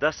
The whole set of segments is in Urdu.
10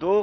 2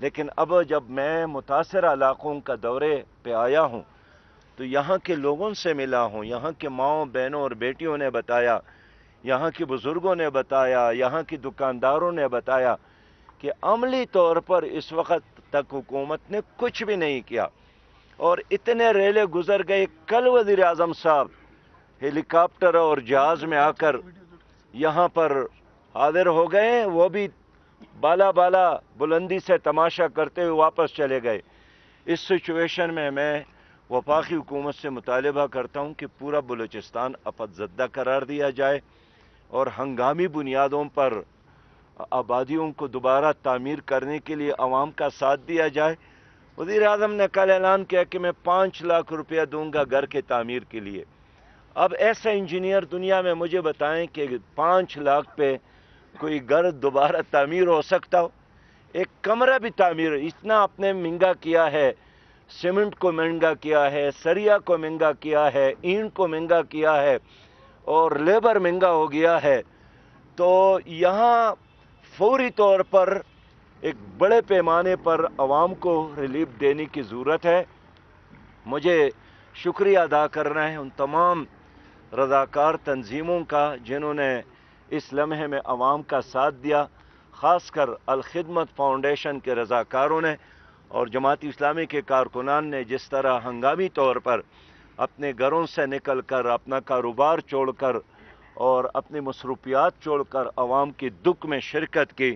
لیکن اب جب میں متاثرہ علاقوں کا دورے پہ آیا ہوں تو یہاں کے لوگوں سے ملا ہوں، یہاں کے ماؤں بہنوں اور بیٹیوں نے بتایا، یہاں کے بزرگوں نے بتایا، یہاں کی دکانداروں نے بتایا کہ عملی طور پر اس وقت تک حکومت نے کچھ بھی نہیں کیا، اور اتنے ریلے گزر گئے۔ کل وزیر اعظم صاحب ہیلی کاپٹر اور جہاز میں آ کر یہاں پر حاضر ہو گئے، وہ بھی بالا بالا بلندی سے تماشا کرتے ہوئے واپس چلے گئے۔ اس سچویشن میں وفاقی حکومت سے مطالبہ کرتا ہوں کہ پورا بلوچستان آفت زدہ قرار دیا جائے اور ہنگامی بنیادوں پر آبادیوں کو دوبارہ تعمیر کرنے کے لیے عوام کا ساتھ دیا جائے۔ وزیر اعظم نے کل اعلان کیا کہ میں 5 لاکھ روپیہ دوں گا گھر کے تعمیر کے لیے۔ اب ایسا انجینئر دنیا میں مجھے بتائیں کہ 5 لاکھ پہ کوئی گھر دوبارہ تعمیر ہو سکتا ہو؟ ایک کمرہ بھی تعمیر، اتنا آپ نے مہنگا کیا ہے، سیمنٹ کو مہنگا کیا ہے، سریا کو مہنگا کیا ہے، اینٹ کو مہنگا کیا ہے، اور لیبر مہنگا ہو گیا ہے، تو یہاں فوری طور پر ایک بڑے پیمانے پر عوام کو ریلیف دینے کی ضرورت ہے۔ مجھے شکریہ ادا کرنا ہے ان تمام رضاکار تنظیموں کا جنہوں نے اس لمحے میں عوام کا ساتھ دیا، خاص کر الخدمت فاؤنڈیشن کے رضاکاروں نے اور جماعت اسلامی کے کارکنان نے جس طرح ہنگامی طور پر اپنے گھروں سے نکل کر، اپنا کاروبار چھوڑ کر اور اپنی مصروفیات چھوڑ کر عوام کی دکھ میں شرکت کی،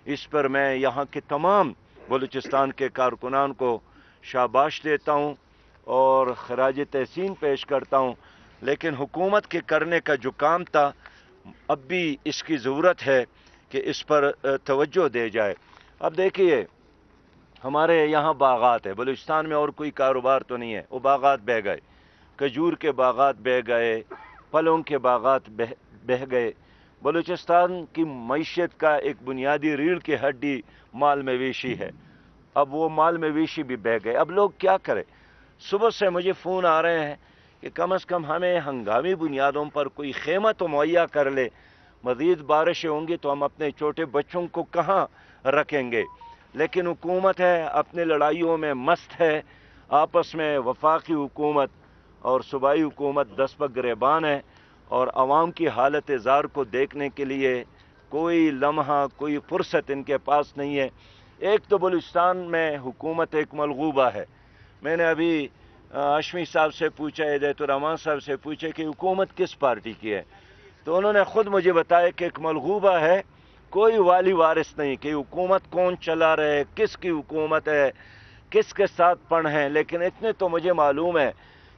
اس پر میں یہاں کے تمام بلوچستان کے کارکنان کو شاباش دیتا ہوں اور خراج تحسین پیش کرتا ہوں۔ لیکن حکومت کے کرنے کا جو کام تھا، اب بھی اس کی ضرورت ہے کہ اس پر توجہ دے جائے۔ اب دیکھیے، ہمارے یہاں باغات ہے، بلوچستان میں اور کوئی کاروبار تو نہیں ہے، وہ باغات بہہ گئے، کھجور کے باغات بہہ گئے، پھلوں کے باغات بہہ گئے۔ بلوچستان کی معیشت کا ایک بنیادی ریڑھ کی ہڈی مال مویشی ہے، اب وہ مال مویشی بھی بہہ گئے۔ اب لوگ کیا کریں؟ صبح سے مجھے فون آ رہے ہیں کہ کم از کم ہمیں ہنگامی بنیادوں پر کوئی خیمہ تو مہیا کر لے، مزید بارشیں ہوں گی تو ہم اپنے چھوٹے بچوں کو کہاں رکھیں گے؟ لیکن حکومت ہے اپنے لڑائیوں میں مست ہے، آپس میں وفاقی حکومت اور صوبائی حکومت دست گریبان ہے، اور عوام کی حالت زار کو دیکھنے کے لیے کوئی لمحہ، کوئی فرصت ان کے پاس نہیں ہے۔ ایک تو بلوچستان میں حکومت ایک ملغوبہ ہے۔ میں نے ابھی ہاشمی صاحب سے پوچھا، ہدایت الرحمان صاحب سے پوچھا کہ حکومت کس پارٹی کی ہے، تو انہوں نے خود مجھے بتایا کہ ایک ملغوبہ ہے، کوئی والی وارث نہیں کہ حکومت کون چلا رہے، کس کی حکومت ہے، کس کے ساتھ پڑ ہیں۔ لیکن اتنے تو مجھے معلوم ہے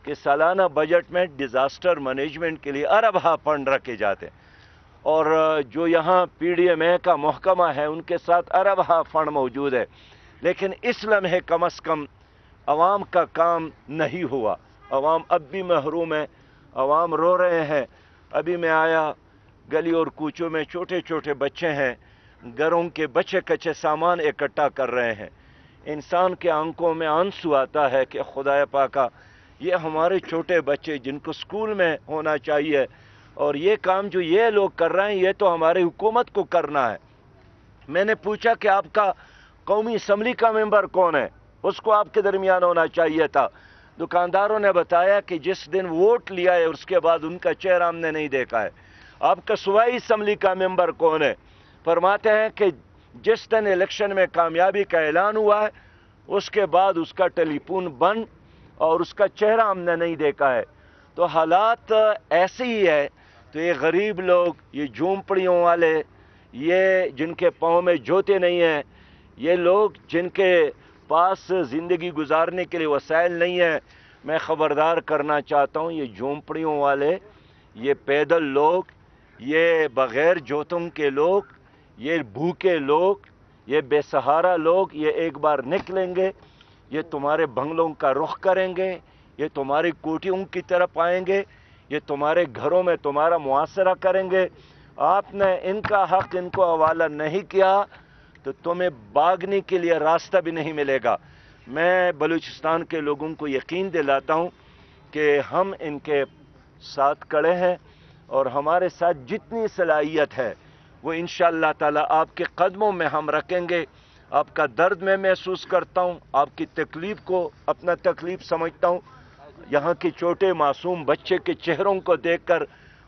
کہ سالانہ بجٹ میں ڈیزاسٹر مینجمنٹ کے لیے اربہ فنڈ رکھے جاتے ہیں، اور جو یہاں پی ڈی ایم اے کا محکمہ ہے ان کے ساتھ اربہ فنڈ موجود ہے، لیکن اس لمحے کم از کم عوام کا کام نہیں ہوا۔ عوام اب بھی محروم ہے، عوام رو رہے ہیں۔ ابھی میں آیا، گلی اور کوچوں میں چھوٹے چھوٹے بچے ہیں، گھروں کے بچے کچے سامان اکٹھا کر رہے ہیں۔ انسان کے آنکھوں میں آنسو آتا ہے کہ خدایا پاکا، یہ ہمارے چھوٹے بچے جن کو سکول میں ہونا چاہیے، اور یہ کام جو یہ لوگ کر رہے ہیں یہ تو ہماری حکومت کو کرنا ہے۔ میں نے پوچھا کہ آپ کا قومی اسمبلی کا ممبر کون ہے، اس کو آپ کے درمیان ہونا چاہیے تھا۔ دکانداروں نے بتایا کہ جس دن ووٹ لیا ہے اس کے بعد ان کا چہرہ ہم نے نہیں دیکھا ہے۔ آپ کا صوبائی اسمبلی کا ممبر کون ہے؟ فرماتے ہیں کہ جس دن الیکشن میں کامیابی کا اعلان ہوا ہے اس کے بعد اس کا ٹیلی فون بند اور اس کا چہرہ ہم نے نہیں دیکھا ہے۔ تو حالات ایسے ہی ہے۔ تو یہ غریب لوگ، یہ جھونپڑیوں والے، یہ جن کے پاؤں میں جوتے نہیں ہیں، یہ لوگ جن کے پاس زندگی گزارنے کے لیے وسائل نہیں ہیں، میں خبردار کرنا چاہتا ہوں، یہ جھونپڑیوں والے، یہ پیدل لوگ، یہ بغیر جوتوں کے لوگ، یہ بھوکے لوگ، یہ بے سہارا لوگ، یہ ایک بار نکلیں گے، یہ تمہارے بنگلوں کا رخ کریں گے، یہ تمہاری کوٹھیوں کی طرف آئیں گے، یہ تمہارے گھروں میں تمہارا محاصرہ کریں گے۔ آپ نے ان کا حق ان کو حوالہ نہیں کیا تو تمہیں بھاگنے کے لیے راستہ بھی نہیں ملے گا۔ میں بلوچستان کے لوگوں کو یقین دلاتا ہوں کہ ہم ان کے ساتھ کھڑے ہیں، اور ہمارے ساتھ جتنی صلاحیت ہے وہ انشاءاللہ تعالی آپ کے قدموں میں ہم رکھیں گے۔ آپ کا درد میں محسوس کرتا ہوں، آپ کی تکلیف کو اپنا تکلیف سمجھتا ہوں۔ یہاں کے چھوٹے معصوم بچے کے چہروں کو دیکھ کر،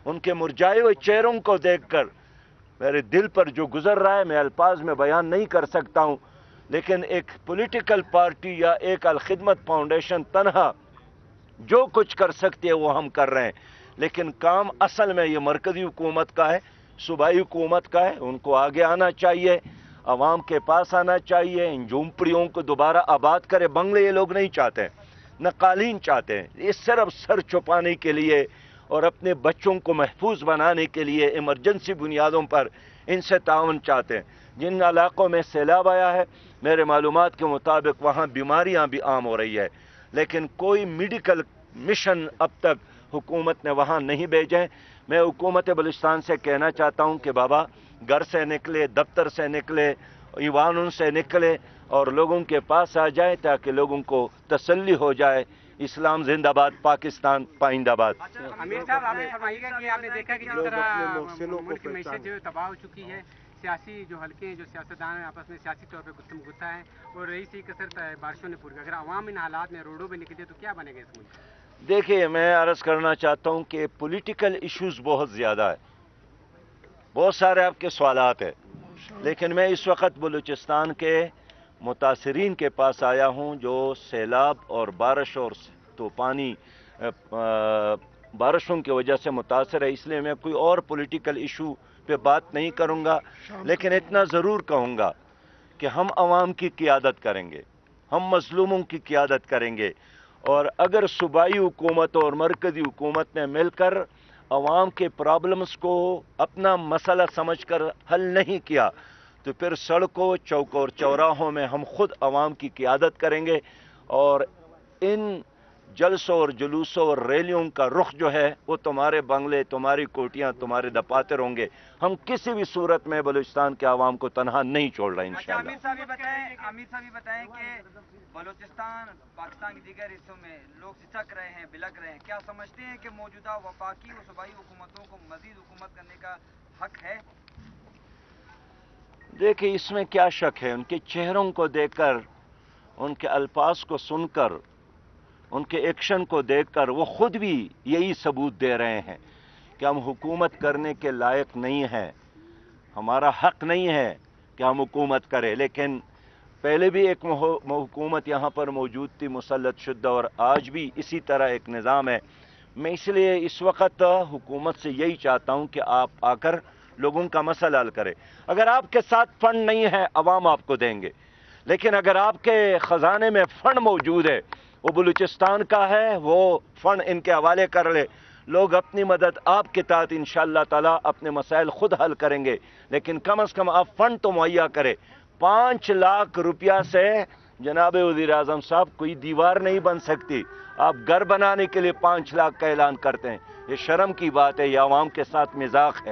ان کے مرجھائے ہوئے چہروں کو دیکھ کر میرے دل پر جو گزر رہا ہے میں الفاظ میں بیان نہیں کر سکتا ہوں۔ لیکن ایک پولیٹیکل پارٹی یا ایک الخدمت فاؤنڈیشن تنہا جو کچھ کر سکتی ہے وہ ہم کر رہے ہیں، لیکن کام اصل میں یہ مرکزی حکومت کا ہے، صوبائی حکومت کا ہے۔ ان کو آگے آنا چاہیے، عوام کے پاس آنا چاہیے، ان جھونپڑیوں کو دوبارہ آباد کرے۔ بنگلے یہ لوگ نہیں چاہتے، نہ قالین چاہتے ہیں، یہ صرف سر چھپانے کے لیے اور اپنے بچوں کو محفوظ بنانے کے لیے ایمرجنسی بنیادوں پر ان سے تعاون چاہتے ہیں۔ جن علاقوں میں سیلاب آیا ہے، میرے معلومات کے مطابق وہاں بیماریاں بھی عام ہو رہی ہے، لیکن کوئی میڈیکل مشن اب تک حکومت نے وہاں نہیں بھیجے۔ میں حکومت بلوچستان سے کہنا چاہتا ہوں کہ بابا گھر سے نکلے، دفتر سے نکلے، ایوانوں سے نکلے اور لوگوں کے پاس آ جائے تاکہ لوگوں کو تسلی ہو جائے۔ اسلام زندہ باد، پاکستان پائندہ باد۔ امیر صاحب، آپ نے فرمائی گا کہ آپ نے دیکھا کہ جس طرح ملک کی معیشت جو تباہ ہو چکی ہے، سیاسی جو حلقے ہیں، جو سیاستدان ہیں، آپس میں سیاسی طور پہ گفتم گتا ہے اور رہی سی کثرت بارشوں نے پوری۔ اگر عوام ان حالات میں روڈوں پہ نکلے تو کیا بنے گا اس ملک؟ دیکھیے، میں عرض کرنا چاہتا ہوں کہ پولیٹیکل ایشوز بہت زیادہ ہے، بہت سارے آپ کے سوالات ہیں، لیکن میں اس وقت بلوچستان کے متاثرین کے پاس آیا ہوں جو سیلاب اور بارش اور طوفانی بارشوں کی وجہ سے متاثر ہے۔ اس لیے میں کوئی اور پولیٹیکل ایشو پہ بات نہیں کروں گا، لیکن اتنا ضرور کہوں گا کہ ہم عوام کی قیادت کریں گے، ہم مظلوموں کی قیادت کریں گے، اور اگر صوبائی حکومت اور مرکزی حکومت نے مل کر عوام کے پرابلمز کو اپنا مسئلہ سمجھ کر حل نہیں کیا تو پھر سڑکوں، چوک اور چوراہوں میں ہم خود عوام کی قیادت کریں گے، اور ان جلسوں اور جلوسوں اور ریلیوں کا رخ جو ہے وہ تمہارے بنگلے، تمہاری کوٹیاں، تمہارے دفاتر ہوں گے۔ ہم کسی بھی صورت میں بلوچستان کے عوام کو تنہا نہیں چھوڑ رہے انشاءاللہ۔ امیر صاحب یہ بتائیں کہ بلوچستان پاکستان کے دیگر حصوں میں لوگ سچک رہے ہیں، بلک رہے ہیں، کیا سمجھتے ہیں کہ موجودہ وفاقی و صوبائی حکومتوں کو مزید حکومت کرنے کا حق ہے؟ دیکھیں، اس میں کیا شک ہے؟ ان کے چہروں کو دیکھ کر، ان کے الفاظ کو سن کر، ان کے ایکشن کو دیکھ کر وہ خود بھی یہی ثبوت دے رہے ہیں کہ ہم حکومت کرنے کے لائق نہیں ہیں، ہمارا حق نہیں ہے کہ ہم حکومت کریں۔ لیکن پہلے بھی ایک حکومت یہاں پر موجود تھی، مسلط شدہ، اور آج بھی اسی طرح ایک نظام ہے۔ میں اس لیے اس وقت حکومت سے یہی چاہتا ہوں کہ آپ آ کر لوگوں کا مسئلہ حل کریں۔ اگر آپ کے ساتھ فنڈ نہیں ہے، عوام آپ کو دیں گے، لیکن اگر آپ کے خزانے میں فنڈ موجود ہے، وہ بلوچستان کا ہے، وہ فنڈ ان کے حوالے کر لے، لوگ اپنی مدد آپ کے تحت انشاءاللہ تعالی اپنے مسائل خود حل کریں گے، لیکن کم از کم آپ فنڈ تو مہیا کریں۔ 5 لاکھ روپیہ سے جناب وزیر اعظم صاحب کوئی دیوار نہیں بن سکتی۔ آپ گھر بنانے کے لیے 5 لاکھ کا اعلان کرتے ہیں، یہ شرم کی بات ہے، یہ عوام کے ساتھ مذاق ہے۔